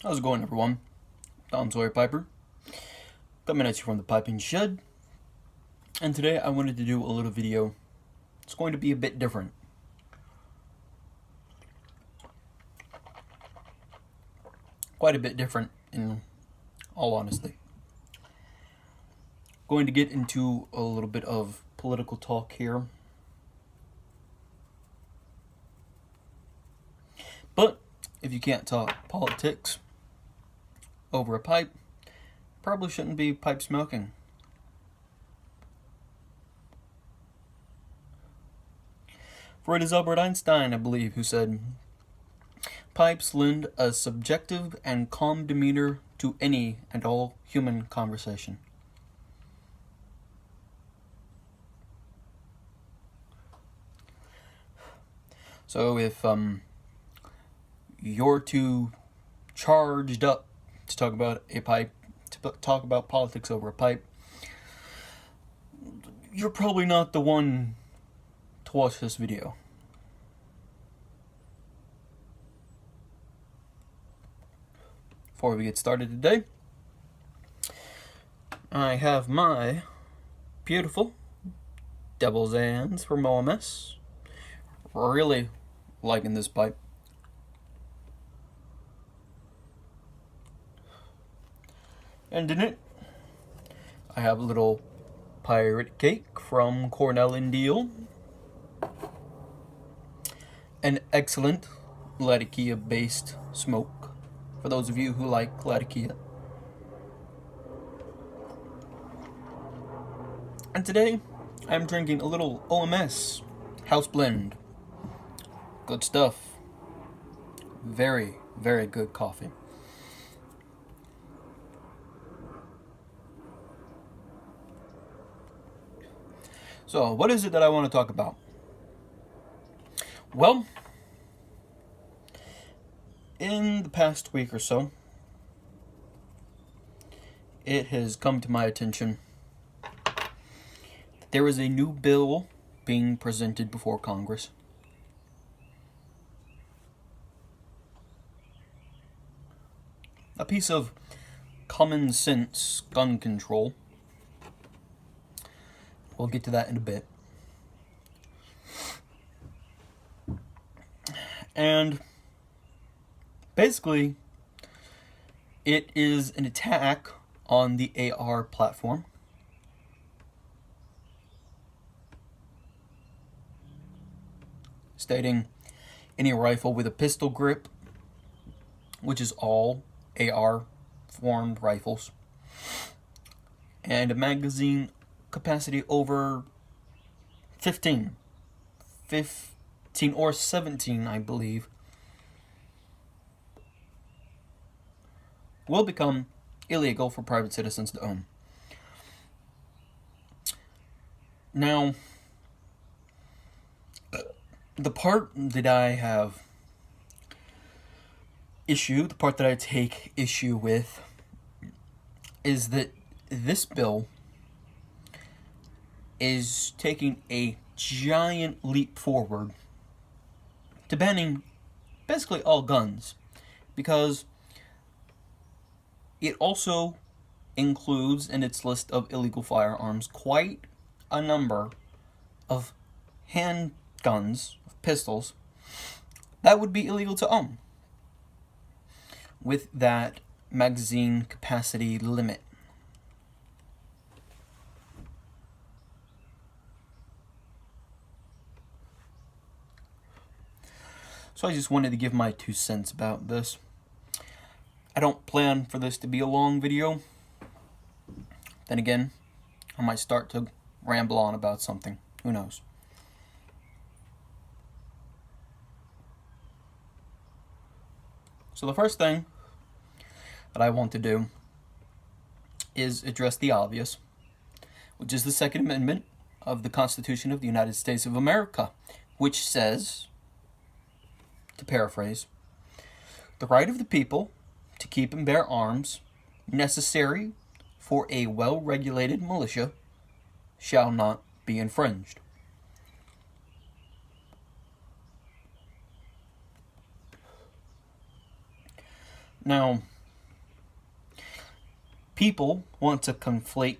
How's it going, everyone? Don Sawyer Piper, coming at you from the piping shed. And today I wanted to do a little video. It's going to be a bit different. Quite a bit different, in all honesty. Going to get into a little bit of political talk here. But if you can't talk politics over a pipe, probably shouldn't be pipe smoking. For it is Albert Einstein, I believe, who said, "Pipes lend a subjective and calm demeanor to any and all human conversation." So if you're too charged up to talk about a pipe, to talk about politics over a pipe, you're probably not the one to watch this video. Before we get started today, I have my beautiful Devil's Hands from OMS. Really liking this pipe. And in it, I have a little pirate cake from Cornell and Deal. An excellent Latakia based smoke, for those of you who like Latakia. And today, I'm drinking a little OMS House Blend. Good stuff. Very, very good coffee. So, what is it that I want to talk about? Well, in the past week or so, it has come to my attention that there is a new bill being presented before Congress. A piece of common sense gun control. We'll get to that in a bit. And basically, it is an attack on the AR platform. Stating any rifle with a pistol grip, which is all AR formed rifles, and a magazine capacity over 15 or 17, I believe, will become illegal for private citizens to own. Now, the part that I have the part that I take issue with is that this bill is taking a giant leap forward to banning basically all guns, because it also includes in its list of illegal firearms quite a number of handguns, pistols, that would be illegal to own with that magazine capacity limit. So I just wanted to give my 2 cents about this. I don't plan for this to be a long video. Then again, I might start to ramble on about something. Who knows? So the first thing that I want to do is address the obvious, which is the Second Amendment of the Constitution of the United States of America, which says, to paraphrase, "The right of the people to keep and bear arms necessary for a well-regulated militia shall not be infringed." Now, People want to conflate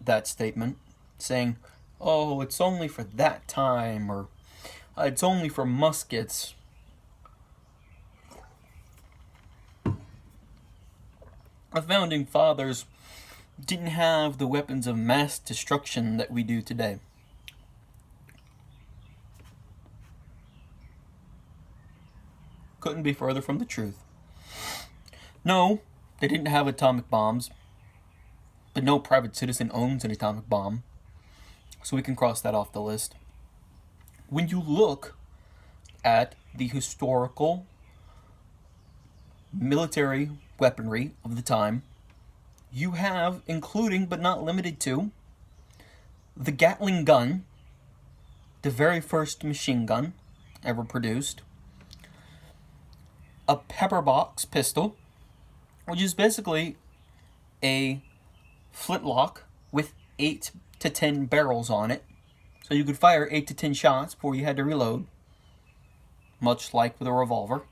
that statement, saying, oh, it's only for that time, or it's only for muskets. The founding fathers didn't have the weapons of mass destruction that we do today. Couldn't be further from the truth. No, they didn't have atomic bombs, but no private citizen owns an atomic bomb, so we can cross that off the list. When you look at the historical military weaponry of the time, you have, including but not limited to, the Gatling gun, the very first machine gun ever produced, a pepperbox pistol, which is basically a flintlock with 8 to 10 barrels on it, so you could fire 8 to 10 shots before you had to reload, much like with a revolver.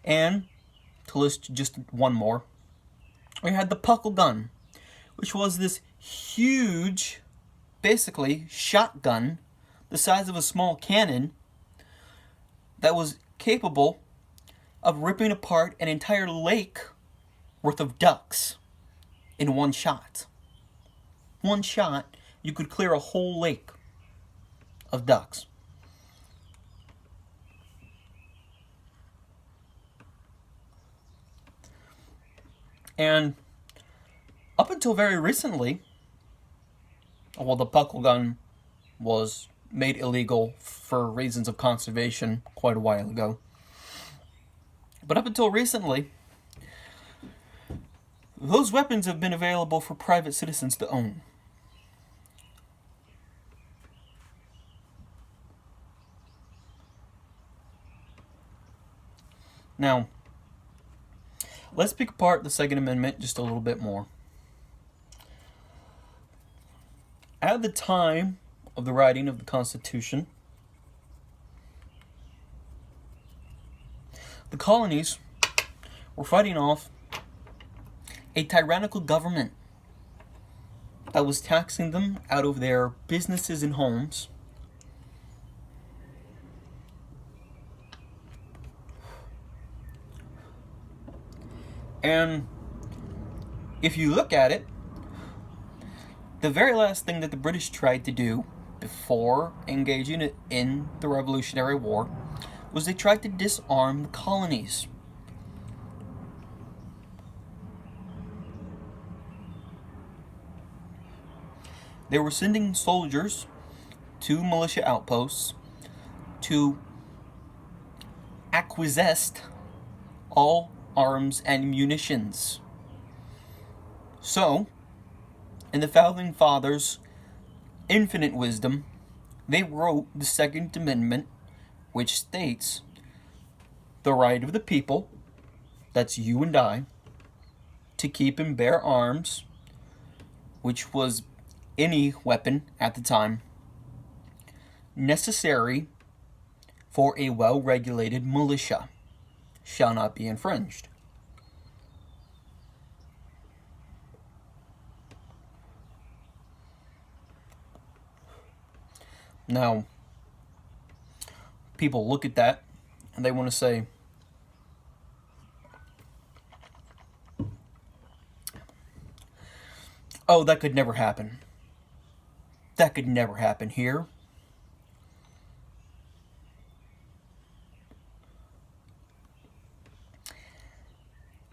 And, to list just one more, we had the Puckle gun, which was this huge, basically, shotgun the size of a small cannon that was capable of ripping apart an entire lake worth of ducks in one shot. One shot, you could clear a whole lake of ducks. And up until very recently, well, the Puckle gun was made illegal for reasons of conservation quite a while ago. But up until recently, those weapons have been available for private citizens to own. Now, let's pick apart the Second Amendment just a little bit more. At the time of the writing of the Constitution, the colonies were fighting off a tyrannical government that was taxing them out of their businesses and homes, and if you look at it, the very last thing that the British tried to do before engaging in the Revolutionary War was they tried to disarm the colonies. They were sending soldiers to militia outposts to acquisition all arms and munitions. So, in the Founding Fathers' infinite wisdom, they wrote the Second Amendment, which states the right of the people, that's you and I, to keep and bear arms, which was any weapon at the time, necessary for a well-regulated militia, shall not be infringed. Now, people look at that and they want to say, oh, that could never happen. That could never happen here.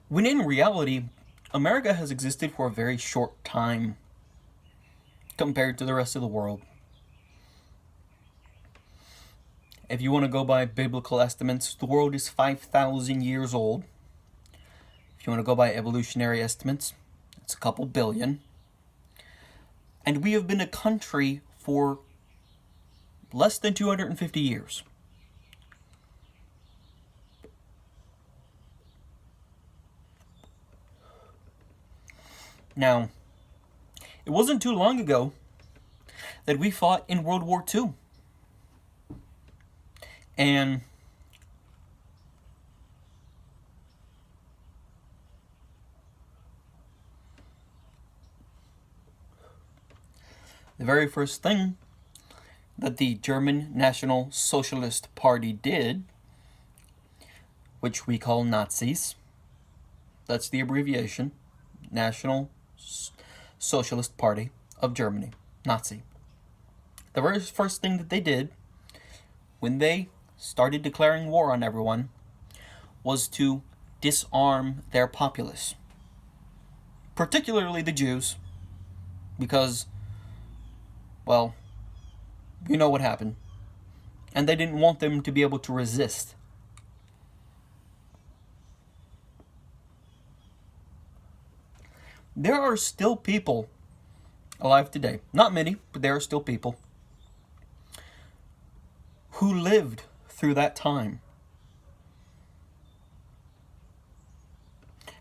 When in reality, America has existed for a very short time compared to the rest of the world. If you want to go by biblical estimates, the world is 5,000 years old. If you want to go by evolutionary estimates, it's a couple billion. And we have been a country for less than 250 years. Now, it wasn't too long ago that we fought in World War II. And The very first thing that the German National Socialist Party did, which we call Nazis, that's the abbreviation, National Socialist Party of Germany, Nazi. The very first thing that they did when they started declaring war on everyone was to disarm their populace, particularly the Jews, because, well, you know what happened. And they didn't want them to be able to resist. There are still people alive today, not many, but there are still people who lived through that time.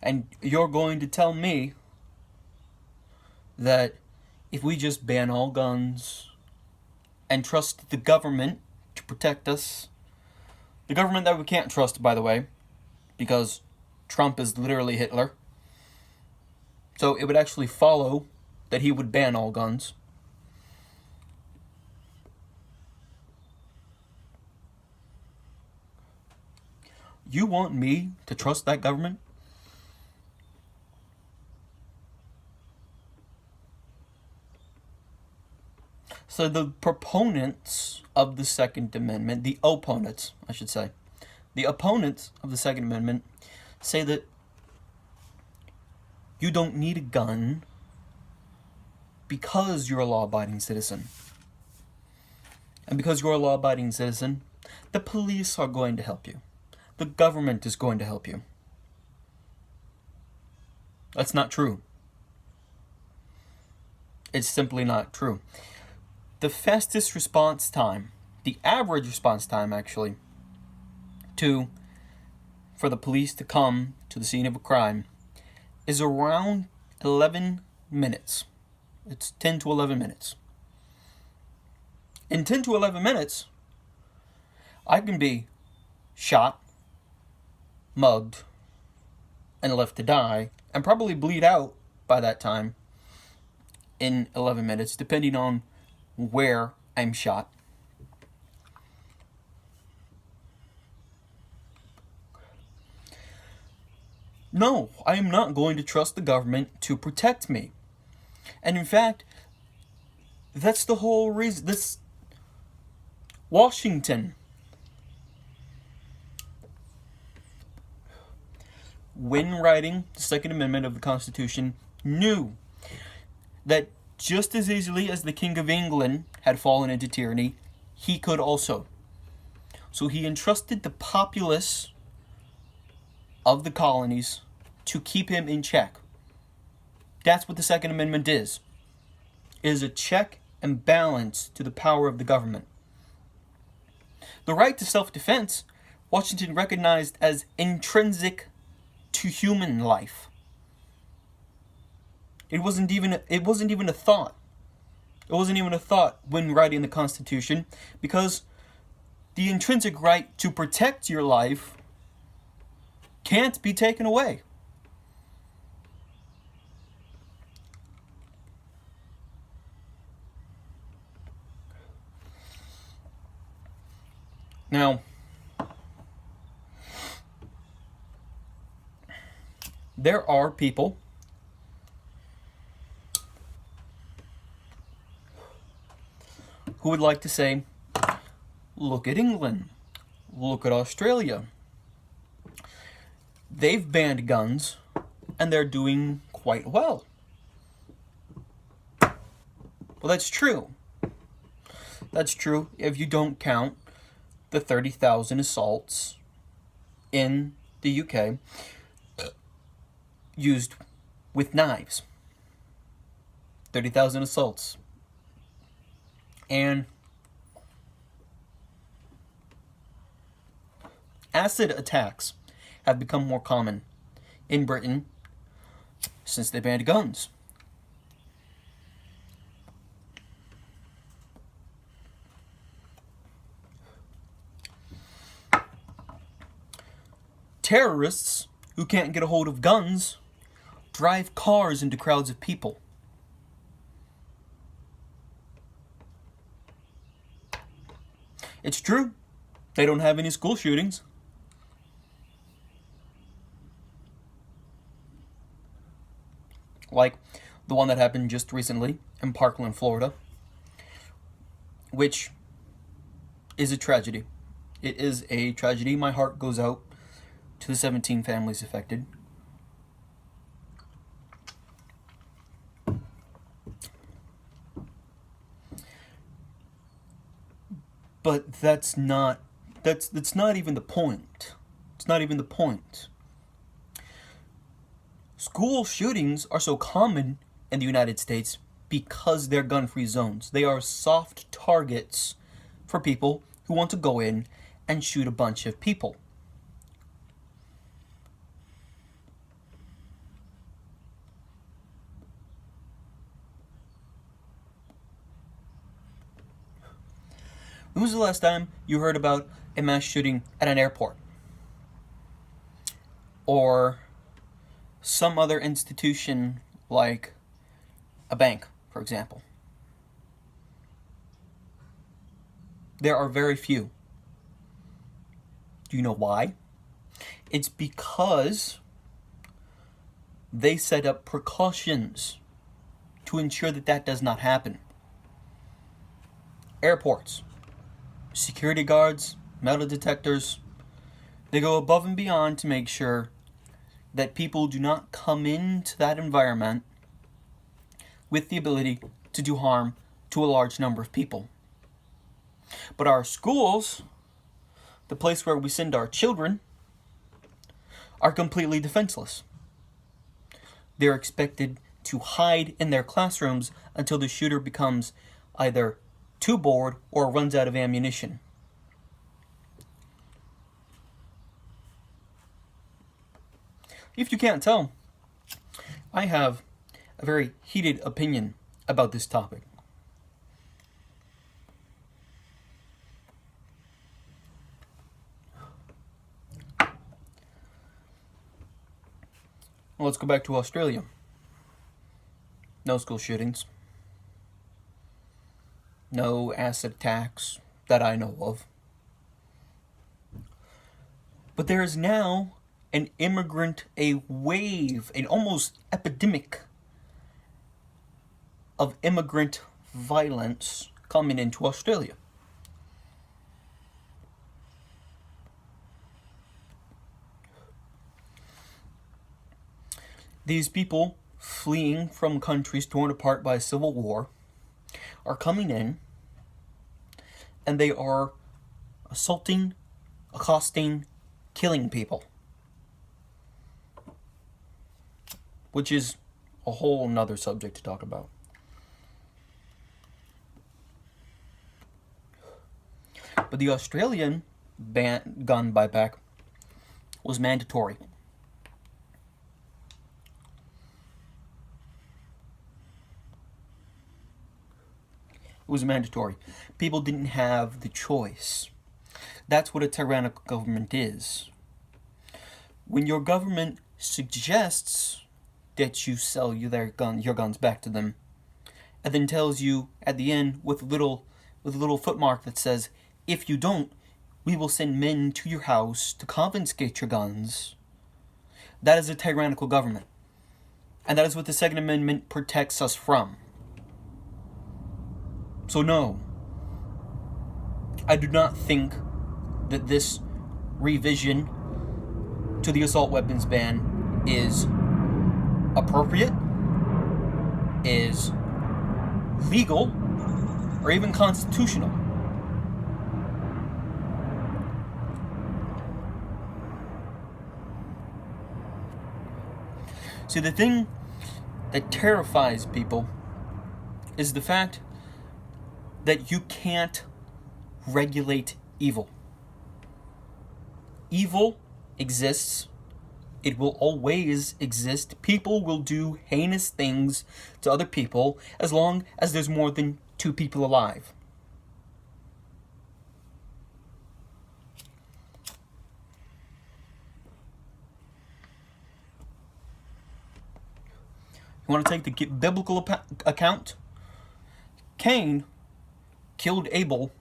And you're going to tell me that if we just ban all guns and trust the government to protect us, the government that we can't trust, by the way, because Trump is literally Hitler, so it would actually follow that he would ban all guns. You want me to trust that government? So the proponents of the Second Amendment, the opponents, I should say, the opponents of the Second Amendment say that you don't need a gun because you're a law-abiding citizen. And because you're a law-abiding citizen, the police are going to help you. The government is going to help you. That's not true. It's simply not true. The fastest response time, the average response time actually, for the police to come to the scene of a crime is around 11 minutes. It's 10 to 11 minutes. In 10 to 11 minutes, I can be shot, mugged, and left to die, and probably bleed out by that time in 11 minutes, depending on where I'm shot. No, I am not going to trust the government to protect me. And in fact, that's the whole reason. This Washington, when writing the Second Amendment of the Constitution, knew that just as easily as the King of England had fallen into tyranny, he could also. So he entrusted the populace of the colonies to keep him in check. That's what the Second Amendment is. It is a check and balance to the power of the government. The right to self-defense, Washington recognized as intrinsic to human life. It wasn't even a thought. It wasn't even a thought when writing the Constitution, because the intrinsic right to protect your life can't be taken away. Now, there are people who would like to say, look at England, look at Australia. They've banned guns, and they're doing quite well. Well, that's true. That's true if you don't count the 30,000 assaults in the UK used with knives. 30,000 assaults. And acid attacks have become more common in Britain since they banned guns. Terrorists who can't get a hold of guns drive cars into crowds of people. It's true, they don't have any school shootings. Like the one that happened just recently in Parkland, Florida, which is a tragedy. It is a tragedy. My heart goes out to the 17 families affected. But that's not even the point. It's not even the point. School shootings are so common in the United States because they're gun-free zones. They are soft targets for people who want to go in and shoot a bunch of people. When was the last time you heard about a mass shooting at an airport? Or some other institution like a bank, for example? There are very few. Do you know why? It's because they set up precautions to ensure that that does not happen. Airports, security guards, metal detectors, they go above and beyond to make sure that people do not come into that environment with the ability to do harm to a large number of people. But our schools, the place where we send our children, are completely defenseless. They're expected to hide in their classrooms until the shooter becomes either too bored or runs out of ammunition. If you can't tell, I have a very heated opinion about this topic. Well, let's go back to Australia. No school shootings. No acid attacks that I know of. But there is now a wave, an almost epidemic of immigrant violence coming into Australia. These people fleeing from countries torn apart by civil war are coming in, and they are assaulting, accosting, killing people. Which is a whole nother subject to talk about. But the Australian gun buyback was mandatory. It was mandatory. People didn't have the choice. That's what a tyrannical government is. When your government suggests that you sell your guns back to them, and then tells you at the end with a little footmark that says, if you don't, we will send men to your house to confiscate your guns. That is a tyrannical government. And that is what the Second Amendment protects us from. So no, I do not think that this revision to the assault weapons ban is appropriate, is legal, or even constitutional. See, the thing that terrifies people is the fact that you can't regulate evil. Evil exists. It will always exist. People will do heinous things to other people as long as there's more than two people alive. You want to take the biblical account? Cain killed Abel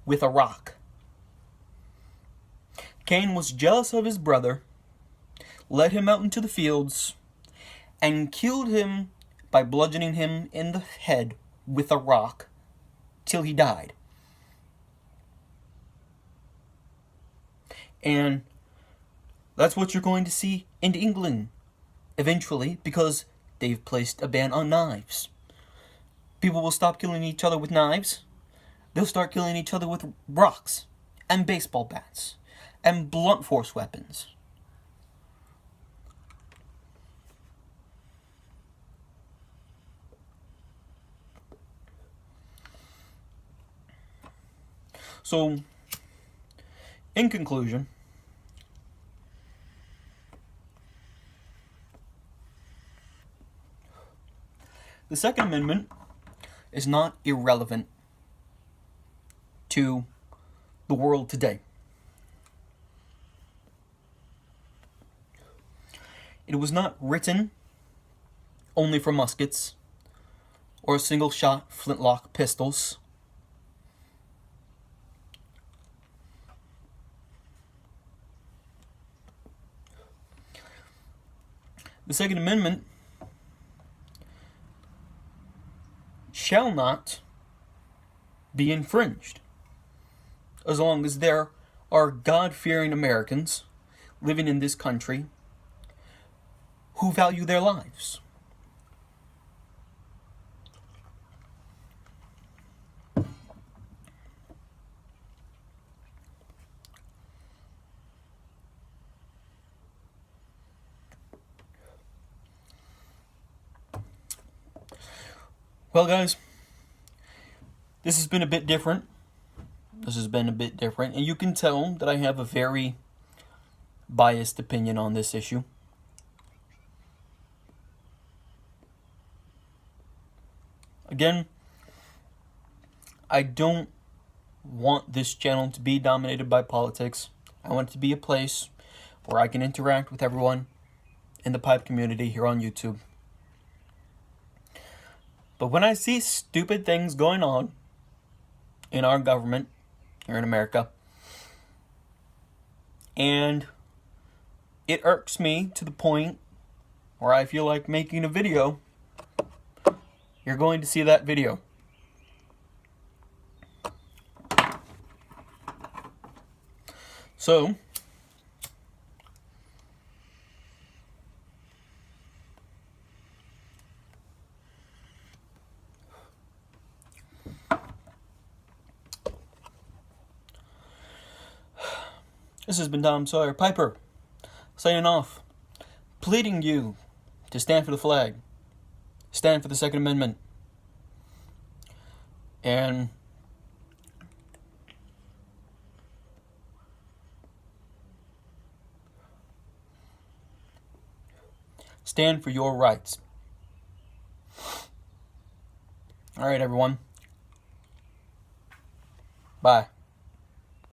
with a rock. Cain was jealous of his brother, led him out into the fields, and killed him by bludgeoning him in the head with a rock till he died. And that's what you're going to see in England eventually, because they've placed a ban on knives. People will stop killing each other with knives. They'll start killing each other with rocks and baseball bats and blunt force weapons. So, in conclusion, the Second Amendment is not irrelevant to the world today. It was not written only for muskets or single-shot flintlock pistols. The Second Amendment shall not be infringed as long as there are God-fearing Americans living in this country who value their lives. Well, guys, this has been a bit different. And you can tell that I have a very biased opinion on this issue. Again, I don't want this channel to be dominated by politics. I want it to be a place where I can interact with everyone in the pipe community here on YouTube. But when I see stupid things going on in our government here in America, and it irks me to the point where I feel like making a video, you're going to see that video. So, this has been Tom Sawyer Piper, signing off, pleading you to stand for the flag, stand for the Second Amendment, and stand for your rights. All right, everyone. Bye.